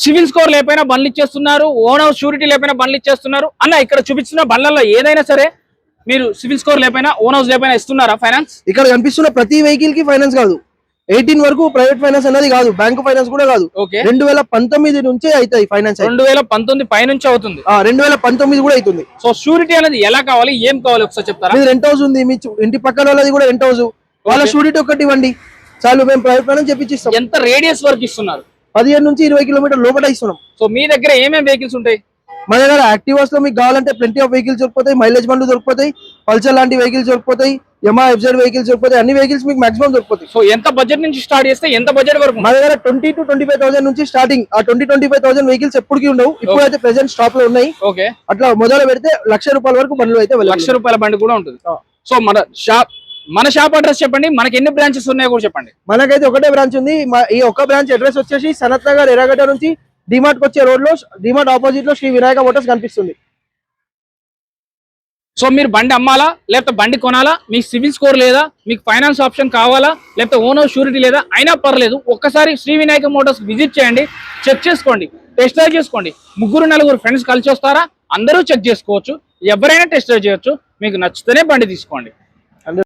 Civil score లేకపోయినా బండ్లు ఇచ్చేస్తున్నారు, ఓన్ హౌస్ షూరిటీ లేకపోయినా బండ్లు ఇచ్చేస్తున్నారు. అన్న ఇక్కడ చూపిస్తున్న బండ్లలో ఏదైనా సరే మీరు సివిల్ స్కోర్ లేకపోయినా ఓన్ హౌస్ లేకపోయినా ఇస్తున్నారా ఫైనాన్స్? ఇక్కడ కనిపిస్తున్న ప్రతి వెహికల్ కి ఫైనాన్స్ కాదు, 18 వరకు ప్రైవేట్ ఫైనాన్స్ అనేది కాదు, బ్యాంకు ఫైనాన్స్ కూడా కాదు. 2019 నుంచే అవుతాయి ఫైనాన్స్. 2019 పైనుంచి అవుతుంది, 2019 కూడా అవుతుంది. సో షూరిటీ అనేది ఎలా కావాలి, ఏం కావాలి ఒకసారి చెప్తారా? ఇది రెంట్ హౌస్ ఉంది, మీ ఇంటి పక్కన వాళ్ళది కూడా రెంట్ హౌస్, వాళ్ళ షూరిటీ ఒకటి ఇవ్వండి చాలు, మేము ప్రైవేట్ ఫైనాన్స్ చెప్పించిస్తాం. ఎంత రేడియస్ వరకు ఇస్తున్నారు? 15 నుంచి 20 కిలోమీటర్ లోపల ఇస్తున్నాం. సో మీ దగ్గర ఏమేమి వెహికల్స్ ఉంటాయి? మన దగ్గర యాక్టివాస్ లో మీకు కావాలంటే ప్lenty ఆఫ్ వెహికల్స్ దొరికిపోతాయి, మైలేజ్ బండ్లు దొరికిపోతాయి, పల్సర్ లాంటి వెహికల్స్ దొరికిపోతాయి, యమా ఎఫ్జెడ్ వెహికల్స్ దొరికిపోతాయి, అన్ని వెహికల్స్ మీకు మాక్సిమం దొరికిపోతాయి. సో ఎంత బడ్జెట్ నుంచి స్టార్ట్ చేస్తే ఎంత బడ్జెట్ వరకు? మన దగ్గర 20 to 25,000 నుంచి స్టార్టింగ్. ఆ 20-25,000 వెహికల్స్ ఎప్పటికీ ఉండవు, ఇప్పుడు అయితే ప్రెసెంట్ స్టాక్ లో ఉన్నాయి. ఓకే, అట్లా మొదలు పెడితే ₹1,00,000 వరకు బండ్లు అయితే ₹1,00,000 బండి కూడా ఉంటుంది. సో మన షాప్ అడ్రస్ చెప్పండి, మనకి ఎన్ని బ్రాంచెస్ ఉన్నాయో కూడా చెప్పండి. మనకైతే ఒకటే బ్రాంచ్ ఉంది. ఈ ఒక్క బ్రాంచ్ అడ్రస్ వచ్చేసి సనత్ నగర్ ఎర్రగడ్డ నుంచి డిమార్ట్ వచ్చే రోడ్ లో, డిమార్ట్ ఆపోజిట్ లో శ్రీ వినాయక మోటార్స్ కనిపిస్తుంది. సో మీరు బండి అమ్మాలా లేకపోతే బండి కొనాలా, మీకు సివిల్ స్కోర్ లేదా, మీకు ఫైనాన్స్ ఆప్షన్ కావాలా, లేకపోతే ఓన్ హౌస్ షూరిటీ లేదా, అయినా పర్లేదు, ఒక్కసారి శ్రీ వినాయక మోటార్స్ విజిట్ చేయండి, చెక్ చేసుకోండి, టెస్ట్ డ్రైవ్ చేసుకోండి. 3-4 ఫ్రెండ్స్ కలిసి వస్తారా, అందరూ చెక్ చేసుకోవచ్చు, ఎవరైనా టెస్ట్ డ్రైవ్ చేయొచ్చు. మీకు నచ్చితేనే బండి తీసుకోండి.